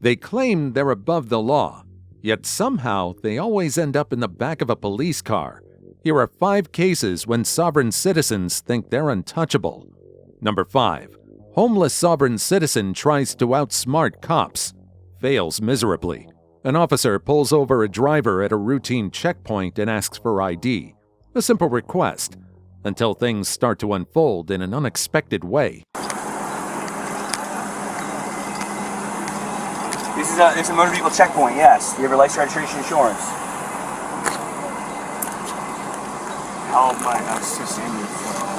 They claim they're above the law, yet somehow they always end up in the back of a police car. Here are 5 cases when sovereign citizens think they're untouchable. Number 5. Homeless sovereign citizen tries to outsmart cops. Fails miserably. An officer pulls over a driver at a routine checkpoint and asks for ID. A simple request, until things start to unfold in an unexpected way. This is a motor vehicle checkpoint, yes. You have your license, registration, insurance. Oh my God,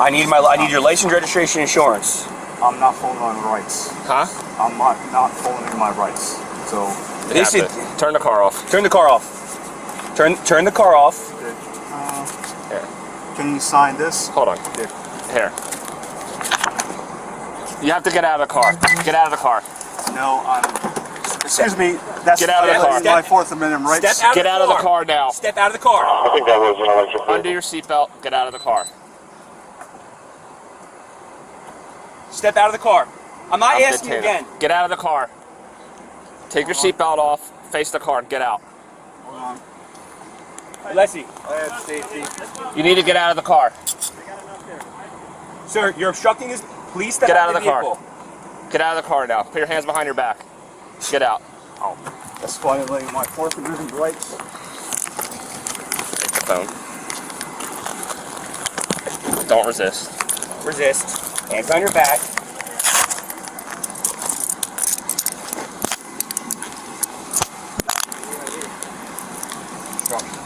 I need your license, registration, insurance. I'm not following my rights. Huh? I'm not following my rights. So turn the car off. Turn the car off. Turn the car off. Here. Can you sign this? Hold on. Here. You have to get out of the car. Get out of the car. No, excuse me. That's get out of the car. My Fourth Amendment rights. Get out of the car now. Step out of the car. I think that was an electric. Undo your seatbelt. Get out of the car. Step out of the car. I'm not asking you again. Get out of the car. Take your seatbelt off. Face the car. Get out. Hold on. Leslie. You need to get out of the car. Sir, you're obstructing his. Please step out of the vehicle. Get out of the car now. Put your hands behind your back. Get out. Oh, that's violating my Fourth Amendment rights. Take the phone. Don't resist. Resist. Hands on your back.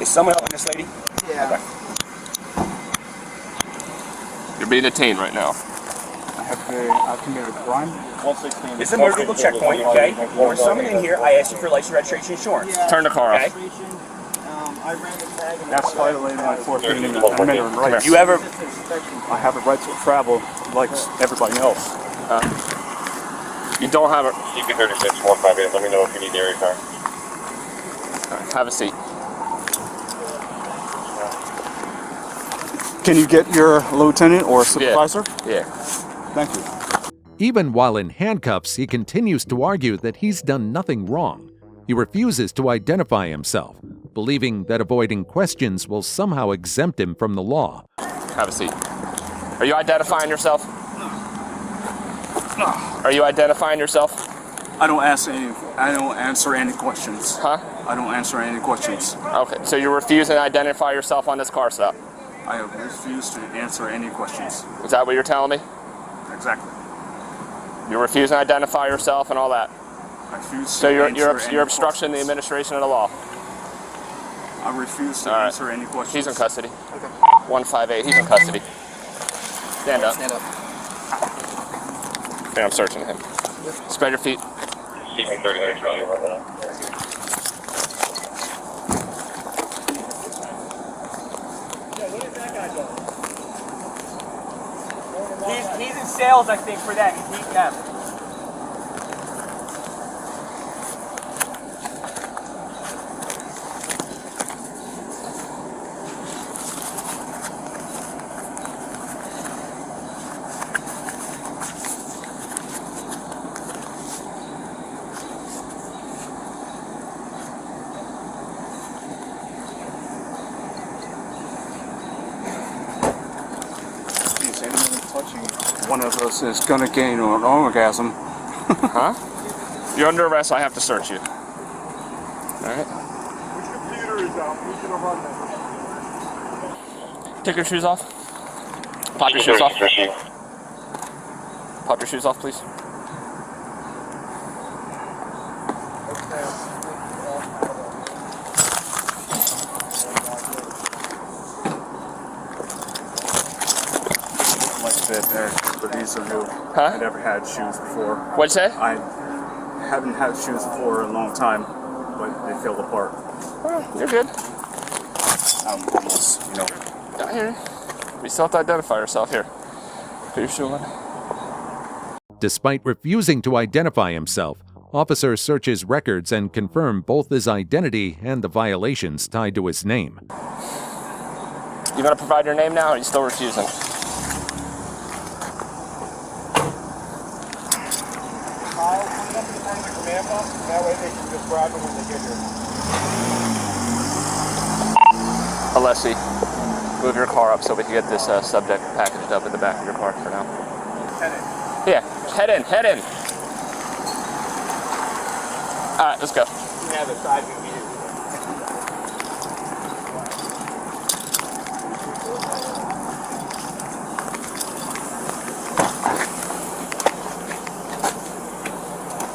Is someone helping this lady? Yeah. Okay. You're being detained right now. I've committed a crime. 116. This is a motor vehicle checkpoint, okay? When we're summoned in here, I ask you for license, registration, insurance. Yeah. Turn the car off. I ran the tag. That's violating my Fourth Amendment rights. You ever? I have a right to travel like everybody else. You don't have a. You can 36-158. Let me know if you need the area car. Have a seat. Can you get your lieutenant or supervisor? Yeah. Thank you. Even while in handcuffs, he continues to argue that he's done nothing wrong. He refuses to identify himself, believing that avoiding questions will somehow exempt him from the law. Have a seat. Are you identifying yourself? No. Are you identifying yourself? I don't answer any questions. Huh? I don't answer any questions. Okay, so you're refusing to identify yourself on this car stop? I refuse to answer any questions. Is that what you're telling me? Exactly. You're refusing to identify yourself and all that? I refuse so to you're obstructing the administration of the law? I refuse to answer any questions. He's in custody. Okay. 158, he's in custody. Stand up. Stand up. Okay, I'm searching him. Spread your feet. He's in sales, I think, for that. He's meeting them. One of us is gonna gain an orgasm. Huh? You're under arrest, I have to search you. Alright. Which computer is out? Who's gonna run that? Take your shoes off. Pop your shoes off. Pop your shoes off, please. But these are new. Huh? I never had shoes before. What'd you say? I haven't had shoes for a long time, but they fell apart. Oh, you're good. I'm almost, Down here. We still have to identify yourself here. Put your shoe on. Despite refusing to identify himself, officer searches records and confirm both his identity and the violations tied to his name. You gonna provide your name now, or are you still refusing? Kyle, put it up in the front of the command box. That way they can just grab them when they get here. Alessi, move your car up so we can get this subject packaged up in the back of your car for now. Head in. Yeah, head in, head in. All right, let's go. You have a side view view.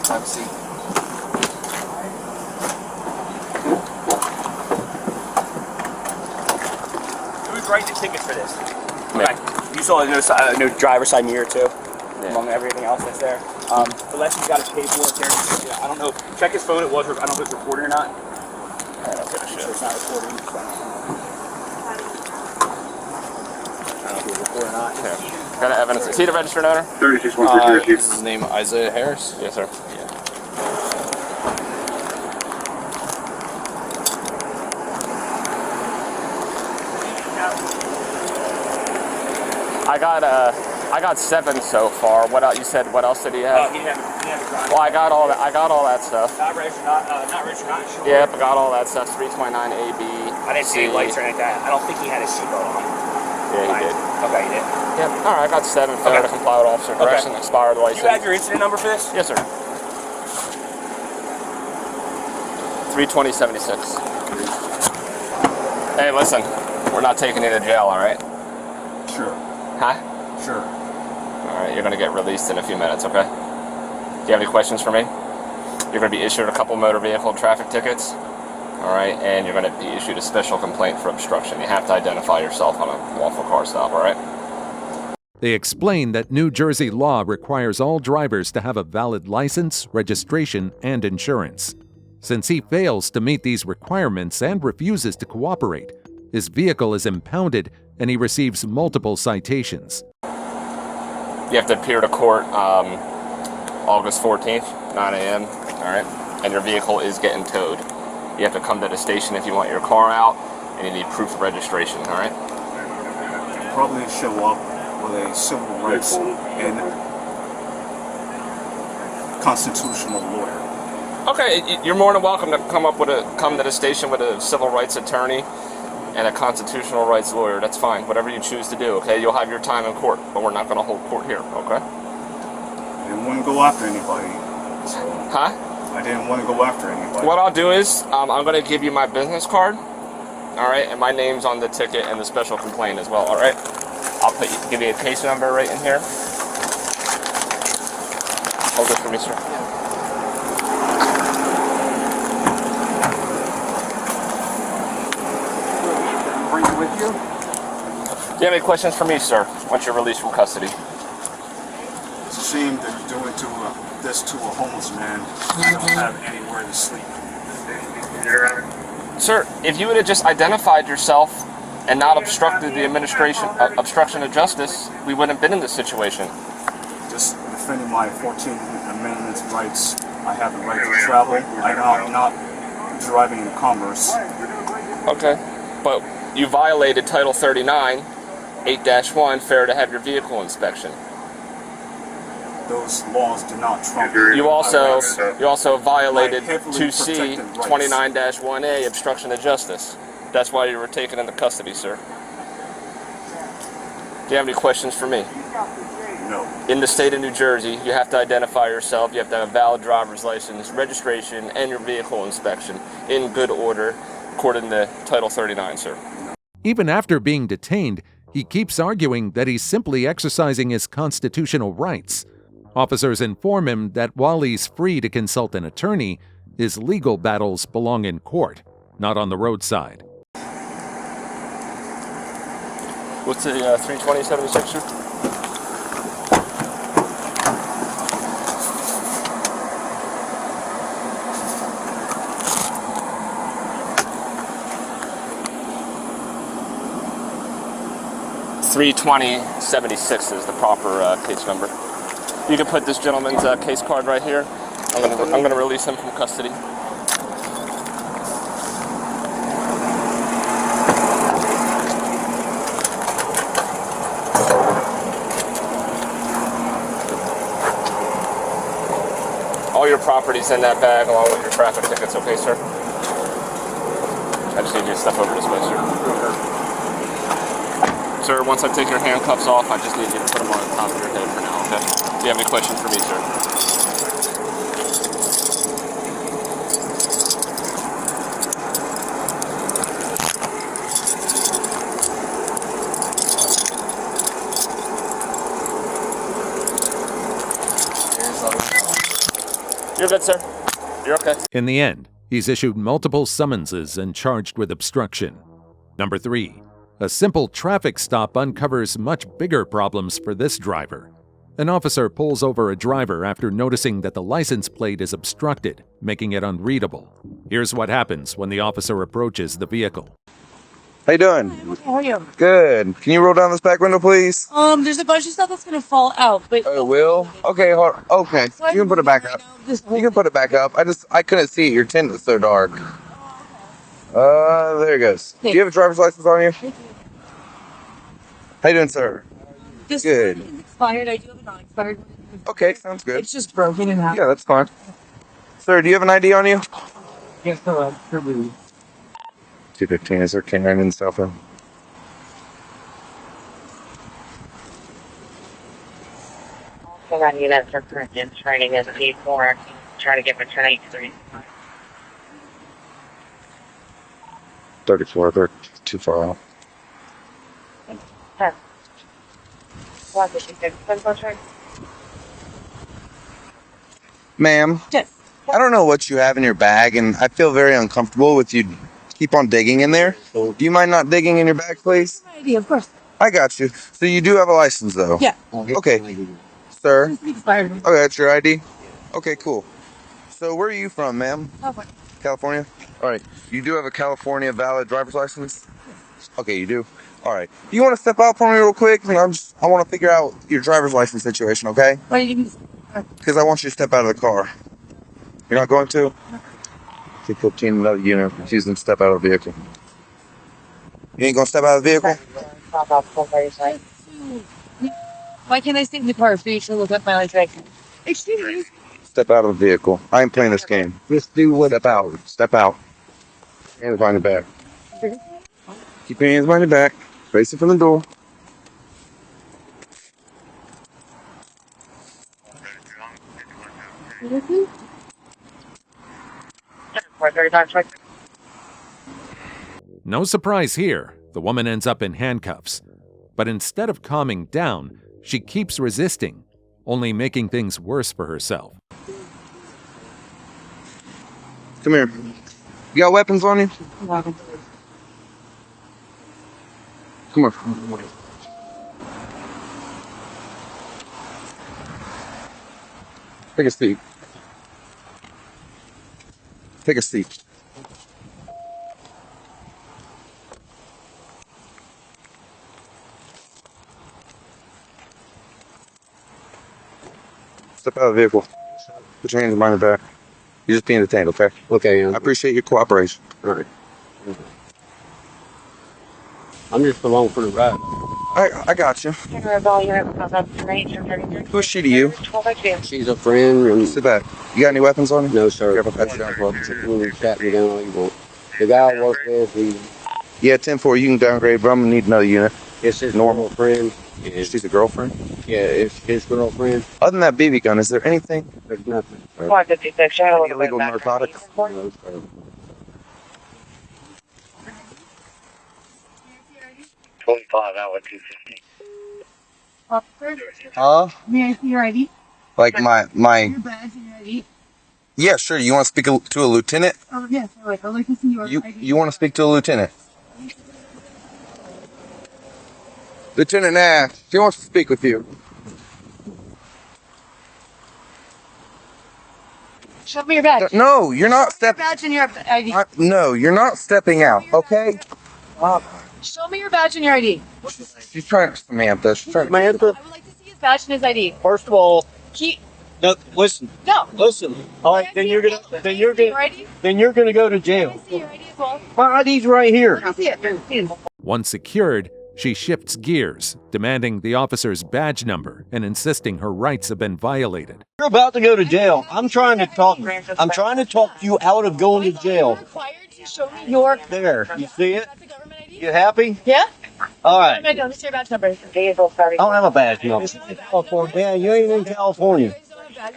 Have a seat. Who's writing the tickets for this? Me. Okay. You saw no driver's side mirror too, among everything else that's there. Unless he's got his paperwork there. Yeah, I don't know. Check his phone. I don't know if it's recording or not. I don't give a shit. It's not recording. So I don't know if it's recording or not. Yeah. Got evidence. Is he the registered owner? 36-150. Is his name Isaiah Harris? Yes, sir. I got 7 so far. What else? You said what else did he have? He didn't have a driver. Well, I got all that. I got all that stuff. Not registered, not sure. Yep, I got all that stuff. 329 AB. I didn't see any lights or anything like that. I don't think he had his seatbelt on. Yeah, he did. Okay, he did. Yep. All right, I got 7. Failure to comply with officer direction. Expired license. You have your incident number for this? Yes, sir. 32076. Hey, listen. We're not taking you to jail, all right? Sure. Huh? Sure. All right, you're going to get released in a few minutes, okay? Do you have any questions for me? You're going to be issued a couple motor vehicle traffic tickets, all right? And you're going to be issued a special complaint for obstruction. You have to identify yourself on a lawful car stop, all right? They explain that New Jersey law requires all drivers to have a valid license, registration, and insurance. Since he fails to meet these requirements and refuses to cooperate, his vehicle is impounded and he receives multiple citations. You have to appear to court August 14th, 9 a.m., all right? And your vehicle is getting towed. You have to come to the station if you want your car out, and you need proof of registration, all right? Probably show up with a civil rights and constitutional lawyer. Okay, you're more than welcome to come to the station with a civil rights attorney and a constitutional rights lawyer. That's fine. Whatever you choose to do, okay? You'll have your time in court, but we're not going to hold court here, okay? I didn't want to go after anybody. Huh? I didn't want to go after anybody. What I'll do is, I'm going to give you my business card, all right? And my name's on the ticket and the special complaint as well, all right? I'll give you a case number right in here. Hold it for me, sir. Bring it with you? Do you have any questions for me, sir, once you're released from custody? It's a shame that you're doing this to a homeless man who don't have anywhere to sleep. Sir, if you would have just identified yourself and not obstructed the obstruction of justice, we wouldn't have been in this situation. Just defending my 14th Amendment rights. I have the right to travel. I'm not driving in commerce. Okay, but you violated Title 39, 8-1, fair to have your vehicle inspection. Those laws do not trump. You also violated My heavily 2C, protected rights. 29-1A, obstruction of justice. That's why you were taken into custody, sir. Do you have any questions for me? No. In the state of New Jersey, you have to identify yourself, you have to have a valid driver's license, registration, and your vehicle inspection in good order, according to Title 39, sir. Even after being detained, he keeps arguing that he's simply exercising his constitutional rights. Officers inform him that while he's free to consult an attorney, his legal battles belong in court, not on the roadside. What's the 32076, sir? $32076 is the proper case number. You can put this gentleman's case card right here. I'm gonna release him from custody. All your property's in that bag along with your traffic tickets, okay, sir? I just need you to step over this way, sir. Sir, once I've taken your handcuffs off, I just need you to put them on the top of your head for now, okay? Do you have any questions for me, sir? You're good, sir. You're okay. In the end, he's issued multiple summonses and charged with obstruction. Number 3. A simple traffic stop uncovers much bigger problems for this driver. An officer pulls over a driver after noticing that the license plate is obstructed, making it unreadable. Here's what happens when the officer approaches the vehicle. How you doing? Okay, how are you? Good. Can you roll down this back window, please? There's a bunch of stuff that's gonna fall out, but Oh, it will? Okay, hold on. Okay. So I You can put it back up. This You can put it back up. I couldn't see it. Your tint is so dark. There it goes. Do you have a driver's license on you? How you doing, sir? This Good. one is expired. I do have a non-expired one. Okay, sounds good. It's just broken in half. Yeah, that's fine. Sir, do you have an ID on you? Yes, sir. 215 is there canine in the cell phone? I got you that for current training as P4. Try to get my training 3. 34, they're too far off. What did you say? Contract? Ma'am, Yes. I don't know what you have in your bag, and I feel very uncomfortable with you keep on digging in there. Do you mind not digging in your bag, please? My idea, of course. I got you. So you do have a license, though? Yeah. Okay. Sir? It's expired. Okay, that's your ID? Okay, cool. So where are you from, ma'am? Okay. California? All right. You do have a California valid driver's license? Okay, you do? All right. You want to step out for me real quick? I want to figure out your driver's license situation, okay? Why do you give me? Because I want you to step out of the car. You're not going to? 215, another unit. Refusing to step out of the vehicle. You ain't going to step out of the vehicle? Why can't I stay in the car for you to look up my license? Excuse me. Step out of the vehicle. I ain't playing this game. Just do what? Step out. Step out. Hands behind the back. Keep your hands behind your back. Face it from the door. No surprise here, the woman ends up in handcuffs. But instead of calming down, she keeps resisting, only making things worse for herself. Come here. You got weapons on you? Come on. Take a seat. Take a seat. Step out of the vehicle. Put your hands behind the back. You're just being detained, okay? Okay, I appreciate your cooperation. all right. I'm just along for the ride. I got you. Who's she to you? She's a friend, and Sit back. You got any weapons on you? no, sir. Careful, pat you down, club. You can pat me down all you want. The guy I work with, Yeah, 10-4, you can downgrade, but I'm gonna need another unit. it's his normal friend. And She's a girlfriend? yeah, it's his girlfriend. Other than that BB gun, is there anything? There's nothing. Any illegal narcotics? No, sir. 25 hour 250. Huh? May I see your ID? Like my Your badge and your ID? yeah, sure. You want to speak to a lieutenant? Oh, yes. I'd like to see your ID. You want to speak to a lieutenant? Lieutenant Nash, he wants to speak with you. Show me your badge. No, you're not Your stepping. badge and your ID. No, you're not stepping out. Okay? Show me your badge and your ID. She's trying, Samantha. She's trying. I Samantha, would like to see his badge and his ID. first of all, He. no, listen, No. listen. All right, then you're gonna Your ID? go to Can jail. I see your ID as well? My ID's right here. Let me see it. Once secured, She shifts gears, demanding the officer's badge number and insisting her rights have been violated. You're about to go to jail. I'm trying to talk you out of going to jail. Show me your There, you see it? You happy? Yeah? All right. Let me see your badge number. I don't have a badge number. California. Yeah, you ain't in California.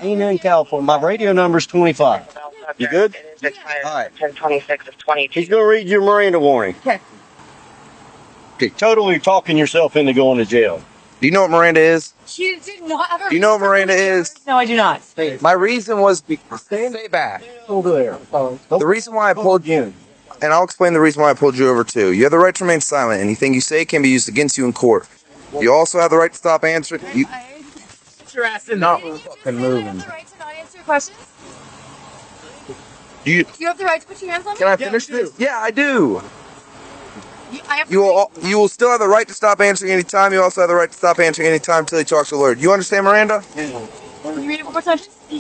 Ain't in California. My radio number's 25. You good? All right. 1026 of 22. He's gonna read your Miranda warning. Okay. Okay, totally talking yourself into going to jail. Do you know what Miranda is? She did not ever. Do you know what Miranda is? No, I do not. My reason was stay back. The reason why I pulled you, and I'll explain the reason why I pulled you over too. You have the right to remain silent. Anything you say can be used against you in court. You also have the right to stop answering. You Your ass in not fucking moving. You have the right to not answer questions. You You have the right to put your hands on me. can I finish this? Yeah, I do. I have You will still have the right to stop answering any time. You also have the right to stop answering any time until you talk to a lawyer. Do you understand, Miranda? Can you read it one more time? Do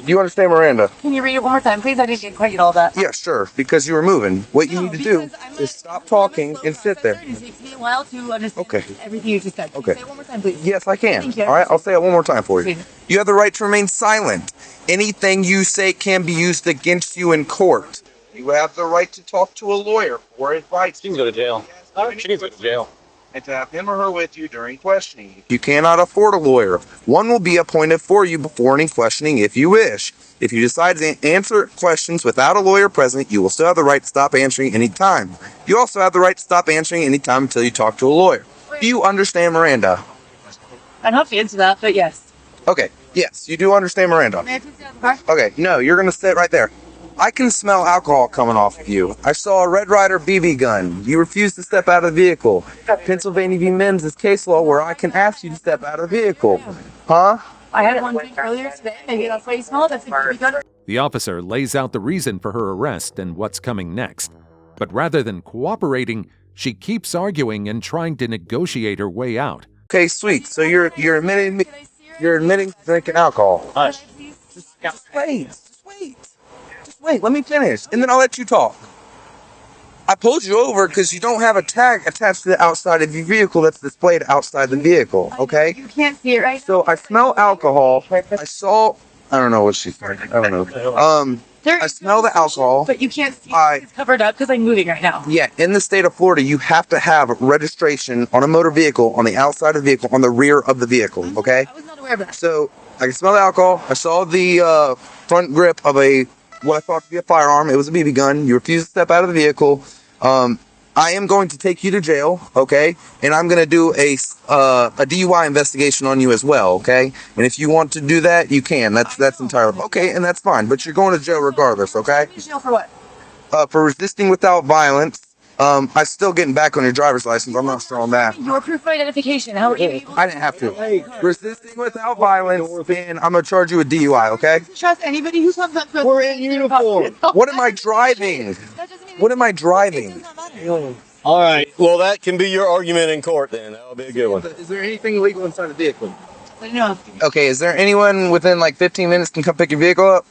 you understand, Miranda? Can you read it one more time, please? I didn't quite get all that. Yeah, sure. Because you were moving. What you need to do is stop talking and sit there. It takes me a while to understand Okay. everything you just said. Can you Okay. say it one more time, please? Yes, I can. Thank you. All right, I'll say it one more time for you. Please. You have the right to remain silent. Anything you say can be used against you in court. You have the right to talk to a lawyer for advice. She can go to jail. She can go to jail. And to have him or her with you during questioning. If you cannot afford a lawyer, one will be appointed for you before any questioning if you wish. If you decide to answer questions without a lawyer present, you will still have the right to stop answering any time. You also have the right to stop answering any time until you talk to a lawyer. Do you understand, Miranda? I'd have to answer that, but yes. Okay, yes, you do understand, Miranda. May I please get out of the car? Okay, no, you're gonna sit right there. I can smell alcohol coming off of you. I saw a Red Ryder BB gun. You refused to step out of the vehicle. Pennsylvania v. Mims is case law where I can ask you to step out of the vehicle. Huh? I had one drink earlier today. Maybe that's why you smell it. That's a BB gun. The officer lays out the reason for her arrest and what's coming next. But rather than cooperating, she keeps arguing and trying to negotiate her way out. Okay, sweet. So you're admitting drinking alcohol. Hush. Just wait. Let me finish, and then I'll let you talk. I pulled you over because you don't have a tag attached to the outside of your vehicle that's displayed outside the vehicle. Okay. You can't see it right now. So I smell alcohol. I don't know what she's saying. I don't know. I smell the alcohol. But you can't see it. It's covered up because I'm moving right now. Yeah, in the state of Florida, you have to have registration on a motor vehicle on the outside of the vehicle, on the rear of the vehicle. Okay. I was not aware of that. So I can smell the alcohol. I saw the front grip of what I thought to be a firearm. It was a BB gun. You refused to step out of the vehicle. I am going to take you to jail, okay? And I'm going to do a DUI investigation on you as well, okay? And if you want to do that, you can. That's entirely okay, and that's fine. But you're going to jail regardless, okay? Jail for what? For resisting without violence. I'm still getting back on your driver's license. I'm not sure on that. Your proof of identification. How are you able I didn't have to. Resisting without violence, and I'm going to charge you with DUI, okay? to trust anybody who comes up to us? We're in uniform. What am I driving? What am I driving? All right. Well, that can be your argument in court then. That'll be a good one. Is there anything illegal inside the vehicle? I don't know. Okay, is there anyone within like 15 minutes can come pick your vehicle up?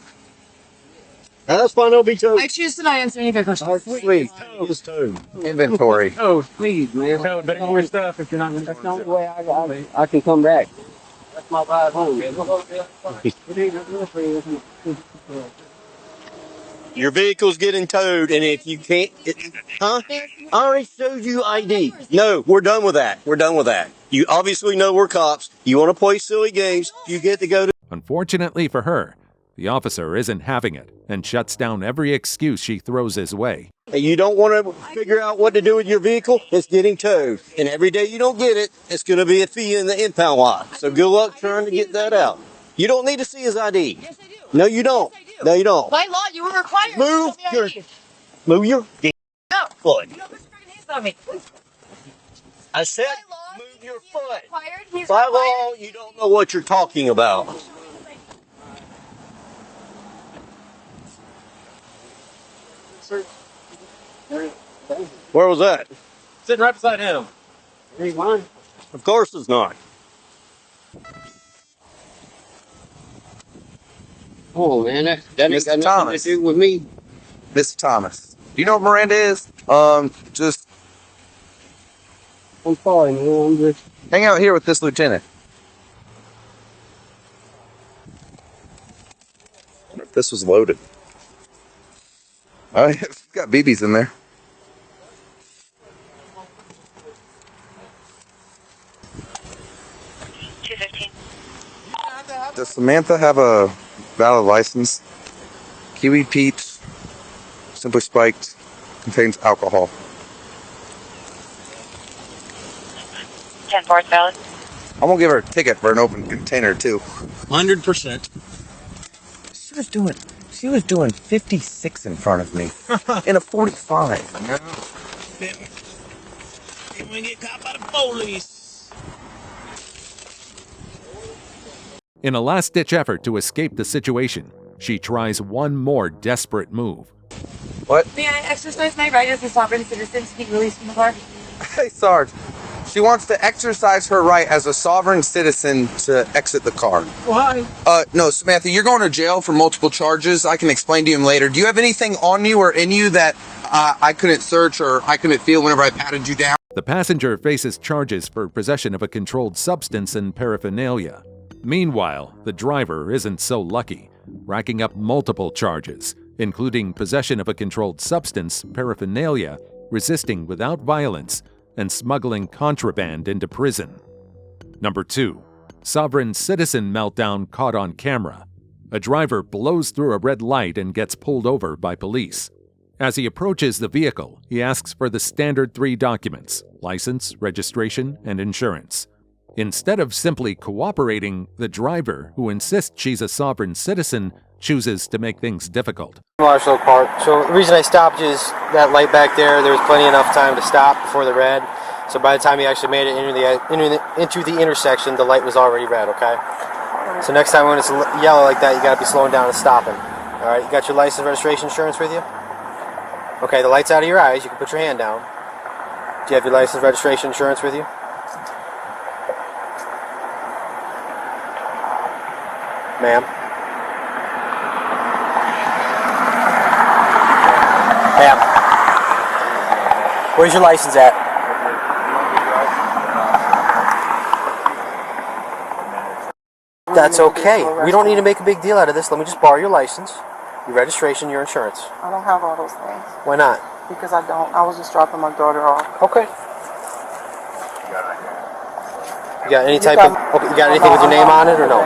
That's fine. I'll be towed. I choose to not answer any of your questions. Sweet. Just towed. Inventory. Oh, please, man. No, but more stuff if you're not going to. That's the only way I can come back. That's my ride home. Your vehicle's getting towed, and if you can't, I already showed you ID. No, we're done with that. We're done with that. You obviously know we're cops. You want to play silly games, you get to go to. Unfortunately for her, the officer isn't having it and shuts down every excuse she throws his way. And you don't want to figure out what to do with your vehicle, it's getting towed. And every day you don't get it, it's going to be a fee in the impound lot. So good luck trying to get that out. You don't need to see his ID. Yes, I do. No, you don't. Yes, I do. No, you don't. By law, you were required Move to show me your- ID. Move your No. foot. You don't put your freaking hands on me. I said By law, move your he's foot. required. He's By required. law, you don't know what you're talking about. Where was that? Sitting right beside him. Ain't mine. Of course it's not. Oh man, that ain't Mr. got nothing Thomas. to do with me. Mr. Thomas. Do you know what Miranda is? Just I'm fine. You know, I'm just. Hang out here with this lieutenant. This was loaded. Oh, yeah, it's got BBs in there. Does Samantha have a valid license? Kiwi Pete's, Simply Spiked, contains alcohol. 10-4 valid. I'm gonna give her a ticket for an open container too. 100%. She was doing 56 in front of me in a 45. No. You want to get caught by the police. In a last-ditch effort to escape the situation, she tries one more desperate move. What? May I exercise my right as a sovereign citizen to be released from the car? Hey, Sarge. She wants to exercise her right as a sovereign citizen to exit the car. Why? No, Samantha, you're going to jail for multiple charges. I can explain to you later. Do you have anything on you or in you that I couldn't search or I couldn't feel whenever I patted you down? The passenger faces charges for possession of a controlled substance and paraphernalia. Meanwhile, the driver isn't so lucky, racking up multiple charges, including possession of a controlled substance, paraphernalia, resisting without violence, and smuggling contraband into prison. Number 2. Sovereign citizen meltdown caught on camera. A driver blows through a red light and gets pulled over by police. As he approaches the vehicle, he asks for the standard 3 documents: license, registration, and insurance. Instead of simply cooperating, the driver, who insists she's a sovereign citizen, chooses to make things difficult. Marshall Park. So the reason I stopped is that light back there. There was plenty enough time to stop before the red. So by the time you actually made it into the intersection, the light was already red. Okay. So next time when it's yellow like that, you got to be slowing down and stopping. All right. You got your license, registration, insurance with you? Okay. The light's out of your eyes. You can put your hand down. Do you have your license, registration, insurance with you? Ma'am. Ma'am. Where's your license at? That's okay. We don't need to make a big deal out of this. Let me just borrow your license, your registration, your insurance. I don't have all those things. Why not? Because I don't. I was just dropping my daughter off. Okay. You got any type of... Okay, you got anything with your name on it or no?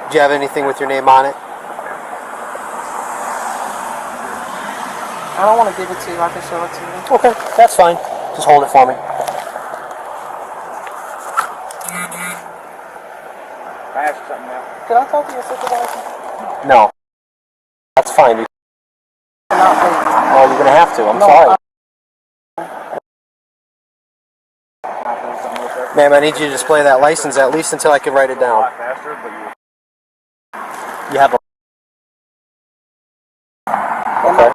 Do you have anything with your name on it? I don't want to give it to you. I can show it to you. Okay, that's fine. Just hold it for me. Can I ask you something now? Can I talk to your supervisor? No. That's fine. Oh, you're going to have to. I'm sorry. Ma'am, I need you to display that license at least until I can write it down. You have a... Okay.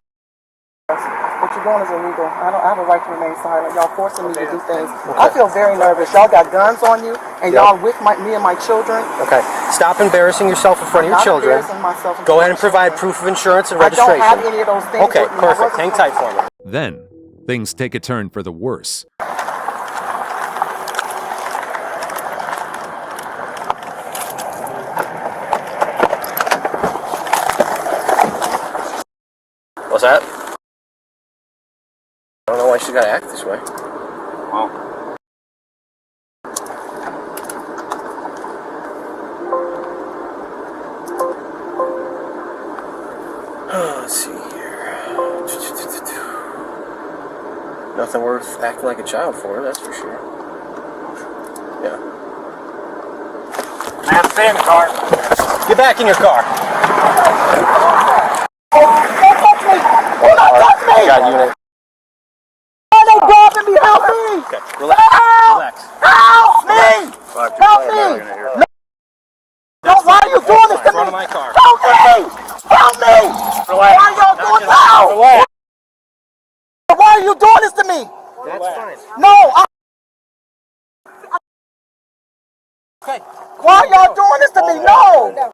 What you're doing is illegal. I have a right to remain silent. Y'all forcing me to do things. Okay. I feel very nervous. Y'all got guns on you, and y'all with me and my children. Okay. Stop embarrassing yourself in front of your children. Go ahead and provide proof of insurance and registration. I don't have any of those things. Okay, perfect. Hang tight for me. Then, things take a turn for the worse. What's that? I don't know why she gotta act this way. Well. Let's see here. Nothing worth acting like a child for, that's for sure. Yeah. I have to stay in the car. Get back in your car. Got unit. Why they grabbing me? Help me! Okay, relax. Relax. Help me! Help me! No, why are you doing this to me? Front of my car. Help me! Help me! Why are y'all doing this? Why are you doing this to me? That's fine. No! Okay. Why are y'all doing this to me? No!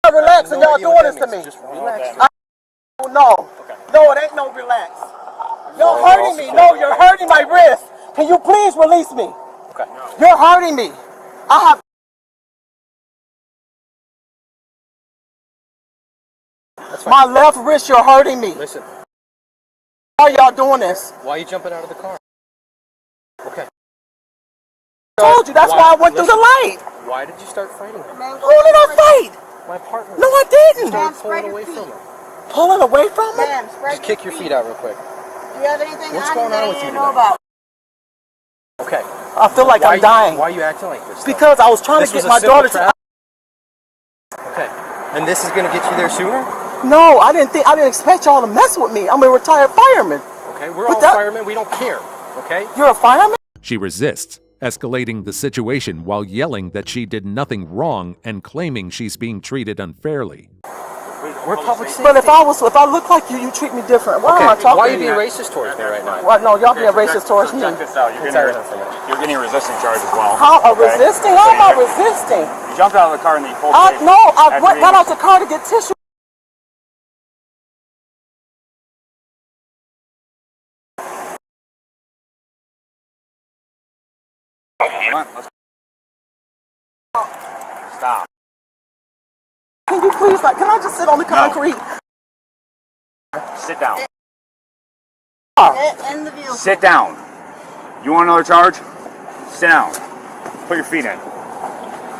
Relax and y'all doing this to me. Just relax. No. Okay. No, it ain't no relax. You're hurting me. No, you're hurting my wrist. Can you please release me? Okay. You're hurting me. I have. My left wrist, you're hurting me. Listen. Why are y'all doing this? Why are you jumping out of the car? Okay. I told you, that's why I went through the light. Why did you start fighting him? Who did I fight? My partner. No, I didn't. You started pulling away from him. Pulling away from him? Just kick your feet out real quick. Do you have anything What's going on with you know today? about? Okay. I feel like I'm dying. Why are you acting like this? Because I was trying to get my daughter to. Okay. And this is going to get you there sooner? No, I didn't expect y'all to mess with me. I'm a retired fireman. Okay, we're all firemen. We don't care. Okay? You're a fireman? She resists, escalating the situation while yelling that she did nothing wrong and claiming she's being treated unfairly. We're public safety. But if I look like you, you treat me different. Why am I talking? Why are you being racist towards me right now? What? No, y'all being racist towards me. Check this out. You're getting a resisting charge as well. How resisting? How am I resisting? You jumped out of the car and then you pulled. No, I got out the car to get tissue. Come on, let's stop. Can you please, can I just sit on the concrete? Sit down. In the vehicle. Sit down. You want another charge? Sit down. Put your feet in.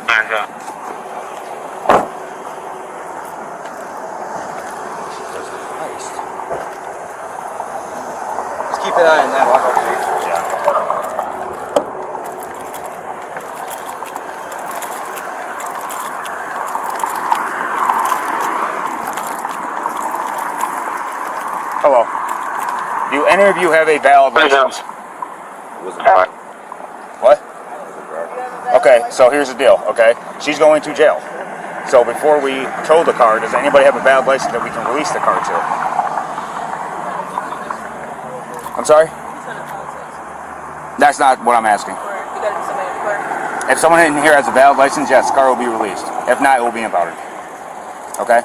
Hands up. Just keep an eye on that. Hello. Do any of you have a valid license? What? Okay, so here's the deal, okay? She's going to jail. So before we tow the car, does anybody have a valid license that we can release the car to? I'm sorry? That's not what I'm asking. If someone in here has a valid license, yes, the car will be released. If not, it will be impounded. Okay?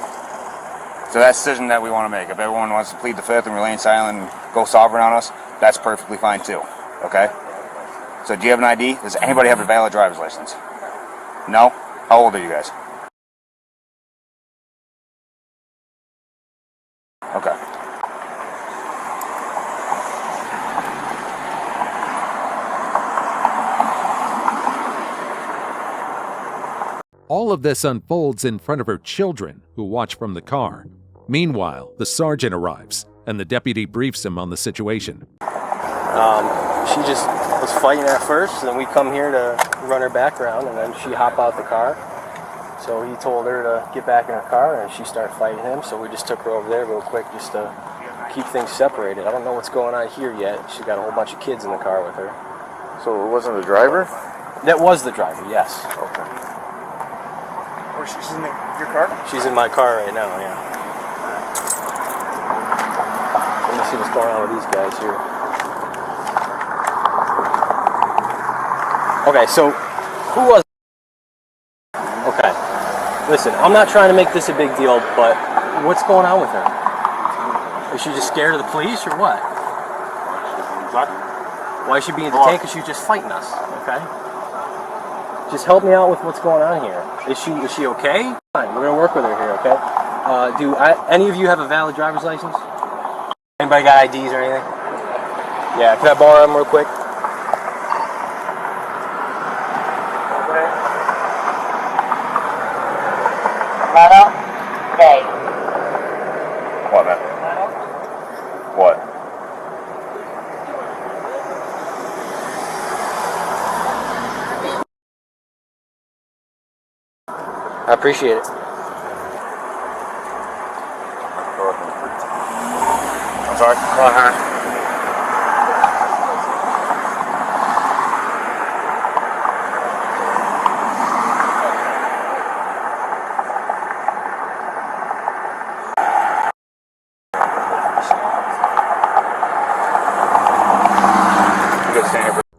So that's the decision that we want to make. If everyone wants to plead the fifth and remain silent and go sovereign on us, that's perfectly fine too. Okay? So do you have an ID? Does anybody have a valid driver's license? No? How old are you guys? Okay. All of this unfolds in front of her children, who watch from the car. Meanwhile, the sergeant arrives, and the deputy briefs him on the situation. She just was fighting at first, and then we come here to run her background, and then she hopped out the car. So he told her to get back in her car, and she started fighting him, so we just took her over there real quick just to keep things separated. I don't know what's going on here yet. She's got a whole bunch of kids in the car with her. So it wasn't the driver? That was the driver, yes. Okay. Or she's in your car? She's in my car right now, yeah. Let me see what's going on with these guys here. Okay, so who was... Okay, listen, I'm not trying to make this a big deal, but what's going on with her? Is she just scared of the police or what? Why is she being detained? Because she's just fighting us, okay? Just help me out with what's going on here. Is she okay? Fine, we're gonna work with her here, okay? Any of you have a valid driver's license? Anybody got IDs or anything? Yeah, can I borrow them real quick? What, man? What? I appreciate it. I'm sorry?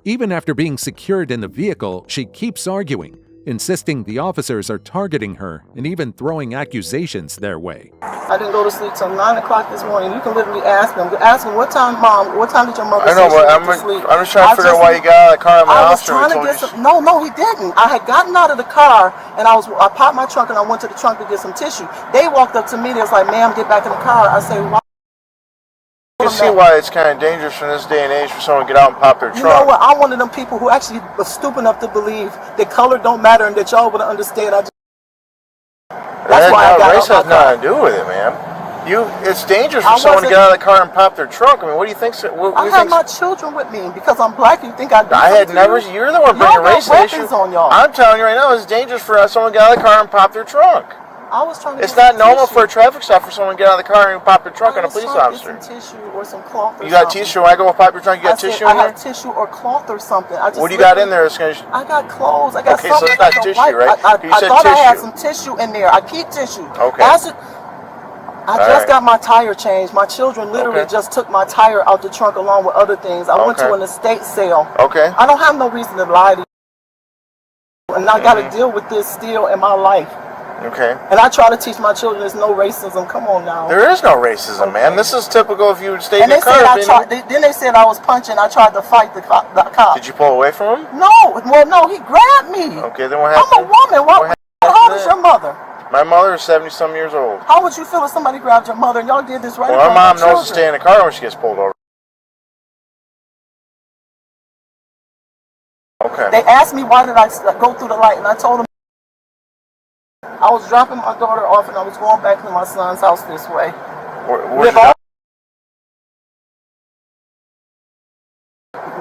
Even after being secured in the vehicle, she keeps arguing, insisting the officers are targeting her and even throwing accusations their way. I didn't go to sleep till 9 o'clock this morning. You can literally ask them. Ask them, what time, Mom, what time did your mother I know, say but she I'm went to sleep? just trying to figure out why you got out of the car and my officer I was trying to get some, no, he didn't. I had gotten out of the car and I popped my trunk and I went to the trunk to get some tissue. They walked up to me, they was like, ma'am, get back in the car. I say, why? You can see why it's kind of dangerous in this day and age for someone to get out and pop their trunk. You know what? I'm one of them people who actually was stupid enough to believe that color don't matter and that y'all would understand. That's why I got race has nothing to do with it, man. It's dangerous for someone to get out of the car and pop their trunk. I mean, what do you think? I have my children with me because I'm black. You think I do? I had never. You're the one bringing race issues on y'all. I'm telling you right now, it's dangerous for someone to get out of the car and pop their trunk. I was trying to. It's not normal for a traffic stop for someone to get out of the car and pop their trunk on a police officer. Get some tissue or some cloth. You got tissue? When I go pop your trunk, you got tissue in there? I got tissue or cloth or something. What do you got in there? I got clothes. I got okay, something. So it's not tissue, right? I thought I had some tissue in there. I keep tissue. Okay. I just got my tire changed. My children literally just took my tire out the trunk along with other things. I went to an estate sale. Okay. I don't have no reason to lie to you. And I got to deal with this still in my life. Okay. And I try to teach my children there's no racism. Come on now. There is no racism, man. This is typical if you would stay in your car. Then they said I was punching. I tried to fight the cop. Did you pull away from him? No. Well, no, he grabbed me. Okay, then what happened? I'm a woman. How old is your mother? My mother is 70-some years old. How would you feel if somebody grabbed your mother and y'all did this right now? Well, our mom knows to stay in the car when she gets pulled over. Okay. They asked me why did I go through the light, and I told them I was dropping my daughter off and I was going back to my son's house this way.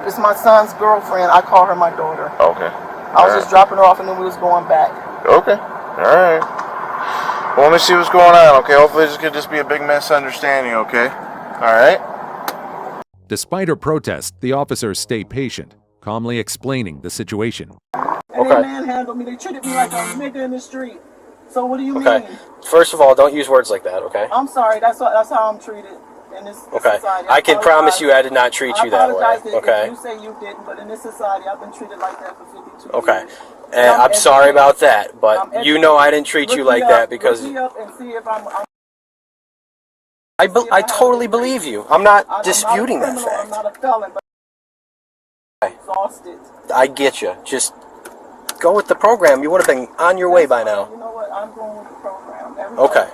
It's my son's girlfriend. I call her my daughter. Okay. I was just dropping her off and then we was going back. Okay. All right. Well, let me see what's going on, okay? Hopefully this could just be a big misunderstanding, okay? All right? Despite her protest, the officers stay patient, calmly explaining the situation. And they manhandled me. They treated me like a nigga in the street. So what do you mean? First of all, don't use words like that, okay? I'm sorry. That's how I'm treated in this society. I can promise you I did not treat you that way, okay? You say you didn't, but in this society, I've been treated like that for 52 years. Okay. And I'm sorry about that, but you know I didn't treat you like that because I totally believe you. I'm not disputing that fact. I'm not a felon, but I'm exhausted. I get you. Just go with the program. You would have been on your way by now. You know what? I'm going with the program. Okay.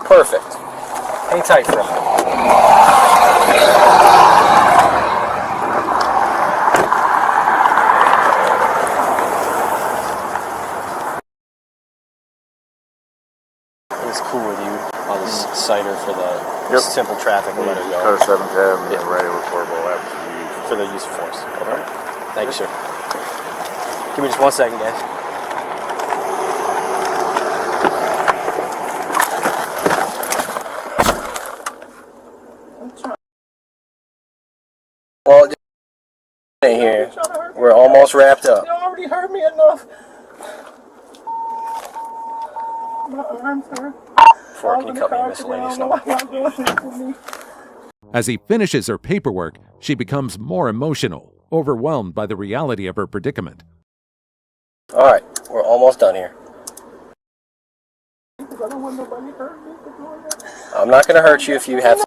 Perfect. Hang tight for a minute. It's cool with you. I'll just cite her for the simple traffic and let her go. Cut 7th Avenue and ready reportable for the use of force. Okay. Thank you, sir. Give me just 1 second, guys. Well, just stay here. We're almost wrapped up. You already hurt me enough. My arms hurt. Before, can you cut me a miscellaneous number? As he finishes her paperwork, she becomes more emotional, overwhelmed by the reality of her predicament. All right, we're almost done here. I don't want nobody to hurt me for doing that. I'm not going to hurt you if you have to.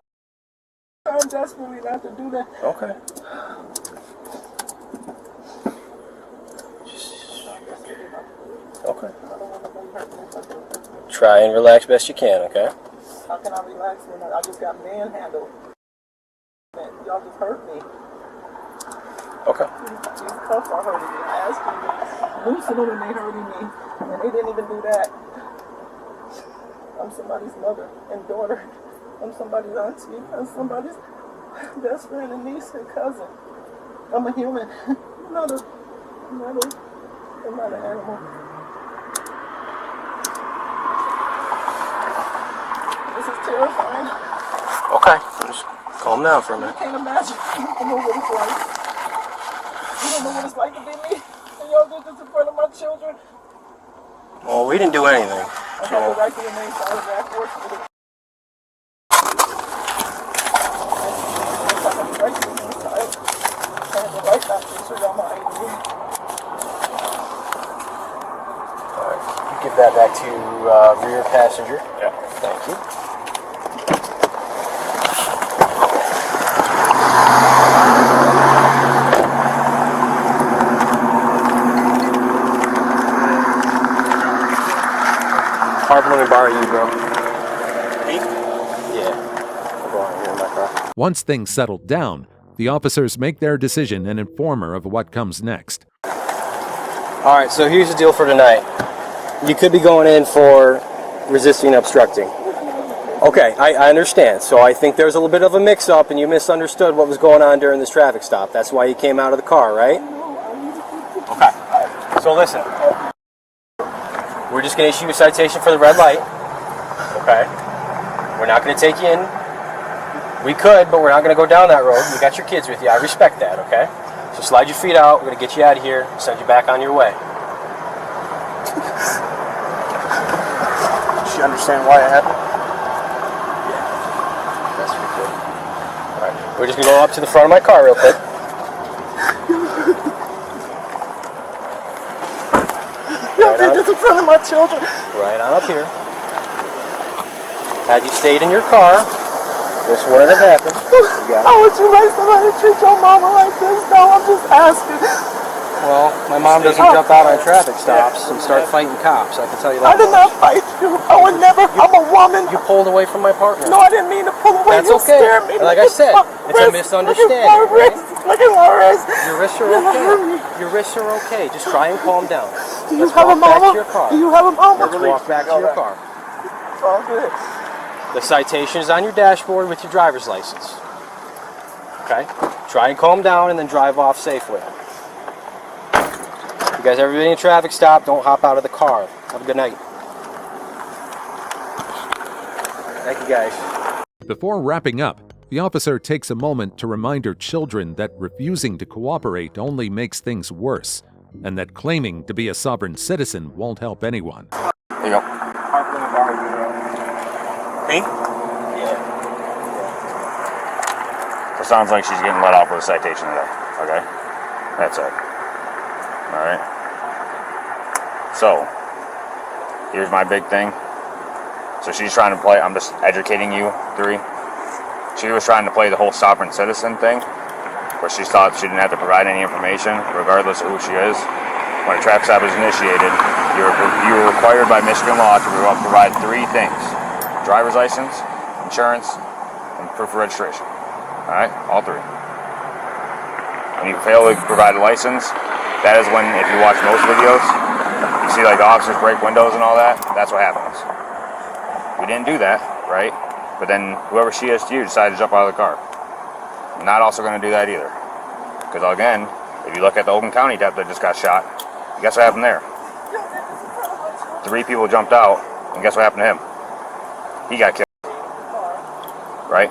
I'm desperately not to do that. Okay. Okay. Try and relax best you can, okay? How can I relax when I just got manhandled? Y'all just hurt me. Okay. These cuffs are hurting me. I asked them to loosen them and they hurting me. And they didn't even do that. I'm somebody's mother and daughter. I'm somebody's auntie. I'm somebody's best friend and niece and cousin. I'm a human. I'm not an animal. This is terrifying. Okay. Just calm down for a minute. I can't imagine. You don't know what it's like. You don't know what it's like to be me. And y'all did this in front of my children. Well, we didn't do anything. I have the right to remain silent afterwards. I have the right to remain silent. I have the right not to show y'all my ID. give that back to rear passenger. Yeah. Thank you. Harper, let me borrow you, bro. Me? Yeah. I'll go on here in my car. Once things settle down, the officers make their decision and inform her of what comes next. All right, so here's the deal for tonight. You could be going in for resisting and obstructing. Okay, I understand. So I think there's a little bit of a mix-up and you misunderstood what was going on during this traffic stop. That's why you came out of the car, right? Okay. So listen. We're just going to issue a citation for the red light. Okay. We're not going to take you in. We could, but we're not going to go down that road. You got your kids with you. I respect that, okay? So slide your feet out. We're going to get you out of here, send you back on your way. Does she understand why it happened? That's pretty good. All right. We're just going to go up to the front of my car real quick. Y'all did this in front of my children. Right on up here. Had you stayed in your car, this wouldn't have happened. How would you let somebody treat your mama like this? No, I'm just asking. Well, my mom doesn't jump out on traffic stops and start fighting cops, I can tell you that. I did not fight you. I would never. I'm a woman. You pulled away from my partner. No, I didn't mean to pull away. That's You okay. scared me. Like I said, it's a misunderstanding. Look at my wrist. Your wrists are okay. Your wrists are okay. Just try and calm down. Do you Let's have a walk back mama? to your car. Do you have a mama? Let's walk back to your car. It's all good. The citation is on your dashboard with your driver's license. Okay? Try and calm down and then drive off safely. You guys ever been in a traffic stop, don't hop out of the car. Have a good night. Thank you guys. Before wrapping up, the officer takes a moment to remind her children that refusing to cooperate only makes things worse, and that claiming to be a sovereign citizen won't help anyone. Here you go. Me? So it sounds like she's getting let off with a citation today. Okay? That's it. Alright? So, here's my big thing. So she's trying to play, I'm just educating you three. She was trying to play the whole sovereign citizen thing, where she thought she didn't have to provide any information, regardless of who she is. When a traffic stop is initiated, you are required by Michigan law to provide three things: driver's license, insurance, and proof of registration. Alright? All three. When you fail to provide a license, that is when, if you watch most videos, you see like the officers break windows and all that. That's what happens. We didn't do that, right? But then whoever she is to you decided to jump out of the car. I'm not also going to do that either. Because again, if you look at the Oakland County deputy that just got shot, guess what happened there? 3 people jumped out, and guess what happened to him? He got killed. Right?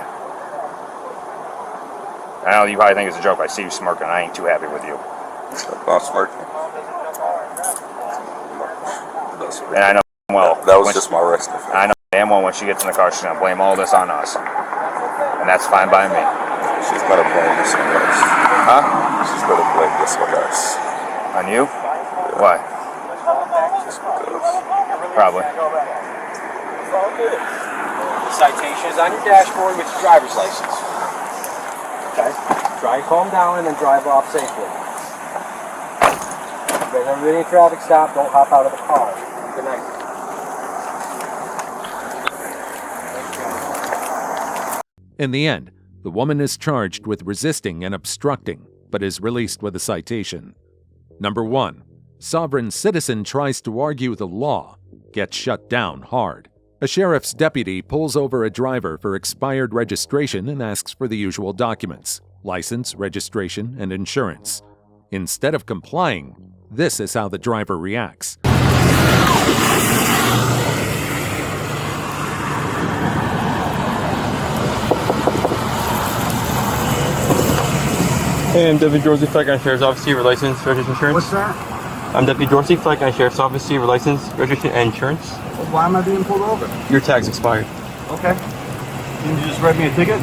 I know you probably think it's a joke. I see you smirking. I ain't too happy with you. I'm smirking. And I know well. That was just my resting face. I know damn well when she gets in the car, she's going to blame all this on us. And that's fine by me. She's going to blame this on us. Huh? She's going to blame this on us. On you? Yeah. Why? Just because. Probably. The citation is on your dashboard with your driver's license. Okay? Try and calm down and then drive off safely. If there's ever been a traffic stop, don't hop out of the car. Good night. In the end, the woman is charged with resisting and obstructing, but is released with a citation. Number 1. Sovereign citizen tries to argue the law, gets shut down hard. A sheriff's deputy pulls over a driver for expired registration and asks for the usual documents: license, registration, and insurance. Instead of complying, this is how the driver reacts. Hey, I'm Deputy Dorsey, Flag County Sheriff's Office, your license, registration, insurance. What's that? I'm Deputy Dorsey, Flag County Sheriff's Office, your license, registration, and insurance. Why am I being pulled over? Your tag's expired. Okay. Can you just write me a ticket?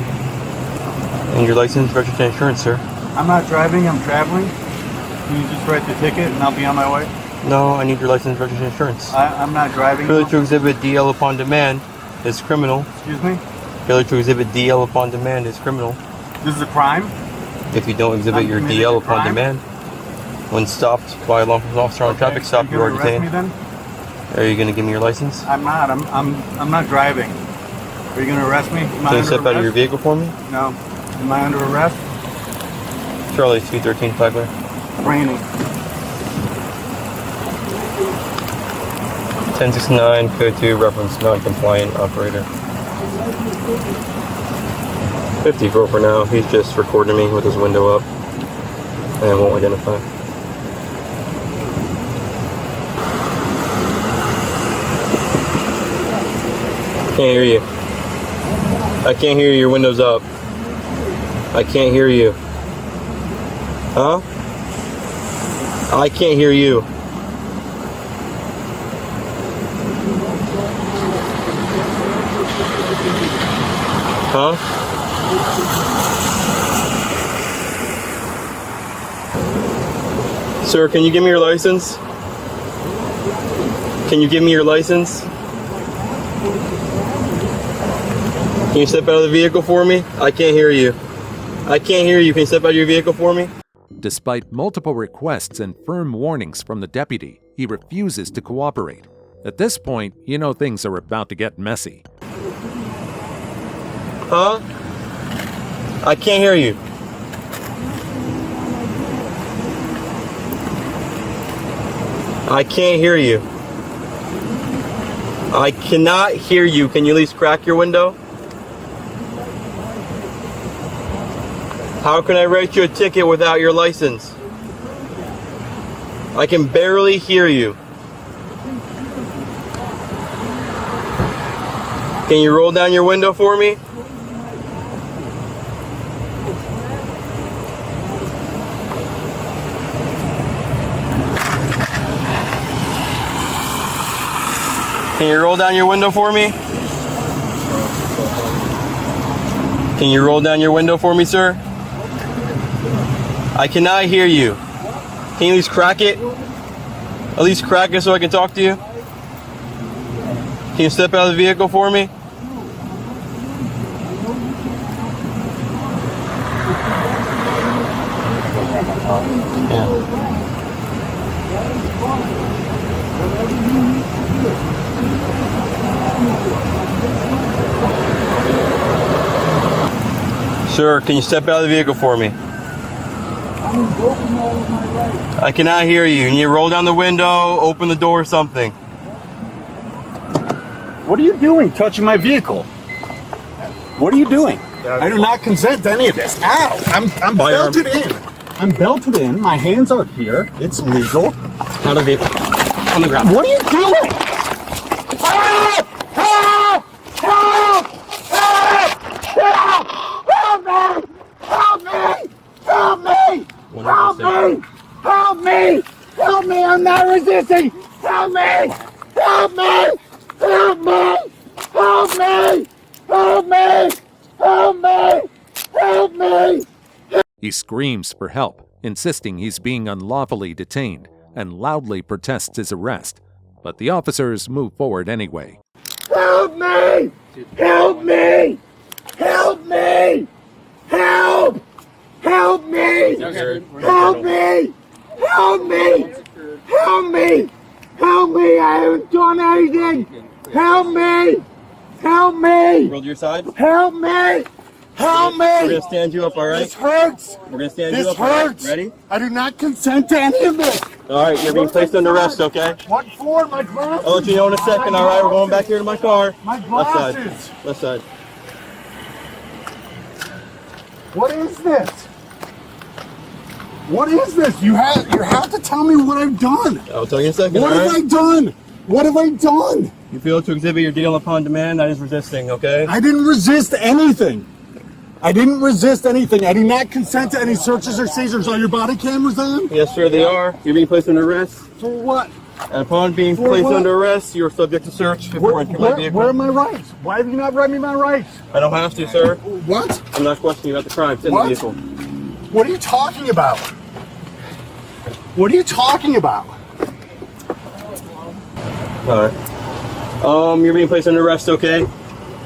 And your license, registration, and insurance, sir. I'm not driving, I'm traveling. Can you just write the ticket and I'll be on my way? No, I need your license, registration, insurance. I'm not driving. Failure to exhibit DL upon demand is criminal. Excuse me? Failure to exhibit DL upon demand is criminal. This is a crime? If you don't exhibit your DL upon demand, when stopped by a law enforcement officer on a traffic stop, you are detained. Me then? Are you going to give me your license? I'm not. I'm not driving. Are you going to arrest me? Can you step out of your vehicle for me? No. Am I under arrest? Charlie 213 Flagler. Raining. 1069 code 2 reference non-compliant operator. 54 for now. He's just recording me with his window up and won't identify. Can't hear you. I can't hear you. Your window's up. I can't hear you. Huh? I can't hear you. Huh? Sir, can you give me your license? Can you give me your license? Can you step out of the vehicle for me? I can't hear you. I can't hear you. Can you step out of your vehicle for me? Despite multiple requests and firm warnings from the deputy, he refuses to cooperate. At this point, you know things are about to get messy. Huh? I can't hear you. I can't hear you. I cannot hear you. Can you at least crack your window? How can I write you a ticket without your license? I can barely hear you. Can you roll down your window for me? Can you roll down your window for me? Can you roll down your window for me, sir? I cannot hear you. Can you at least crack it? At least crack it so I can talk to you? Can you step out of the vehicle for me? Yeah. Sir, can you step out of the vehicle for me? I cannot hear you. You need to roll down the window, open the door or something. What are you doing touching my vehicle? What are you doing? I do not consent to any of this. Ow! I'm belted in. I'm belted in. My hands are here. It's legal. Out of the vehicle. On the ground. What are you doing? Help! Help! Help! Help! Help! Help me! Help me! Help me! Help me! Help me! I'm not resisting! Help me! Help me! Help me! Help me! Help me! Help me! Help me! He screams for help, insisting he's being unlawfully detained, and loudly protests his arrest. But the officers move forward anyway. Help me! Help me! Help me! Help! Help me! Help me! Help me! Help me! Help me! I haven't done anything! Help me! Help me! Roll to your side. Help me! Help me! We're gonna stand you up, all right? This hurts! We're gonna stand you This up. All right? hurts! Ready? I do not consent to any of this! All right, you're being placed under arrest, okay? What for? My glasses? I'll let you know in a second, all right? We're going back here to my car. My Left side. glasses! Left side. What is this? What is this? You have to tell me what I've done. I'll tell you in a second, What all have right? I done? What have I done? You fail to exhibit your deal upon demand, that is resisting, okay? I didn't resist anything. I didn't resist anything. I do not consent to any searches or seizures. Are your body cameras on? Yes, sir, they are. You're being placed under arrest. For what? And upon being For placed what? under arrest, you're subject to search if you enter my vehicle. Where are my rights? Why have you not read me my rights? I don't have to, sir. What? I'm not questioning you about the crime. It's in the What? vehicle. What are you talking about? What are you talking about? All right. You're being placed under arrest, okay?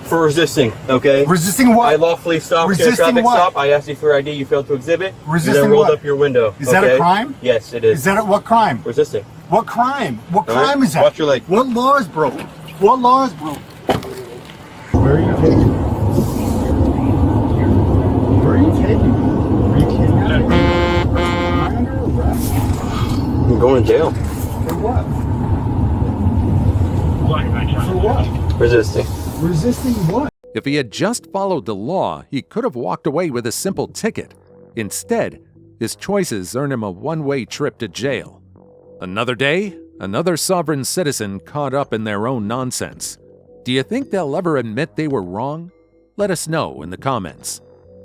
For resisting, okay? Resisting what? I lawfully stopped you at a Resisting traffic what? stop. I asked you for ID. You failed to exhibit. Resisting You then rolled what? up your window. Is that a crime? Yes, it is. Is that what crime? Resisting. What crime? What All right. crime is that? Watch your leg. What law is broken? What law is broken? Where are you taking me? Where are you taking me? Are you kidnapping me? Am I under arrest? You're going to jail. For what? For what? Resisting. Resisting what? If he had just followed the law, he could have walked away with a simple ticket. Instead, his choices earn him a one-way trip to jail. Another day, another sovereign citizen caught up in their own nonsense. Do you think they'll ever admit they were wrong? Let us know in the comments.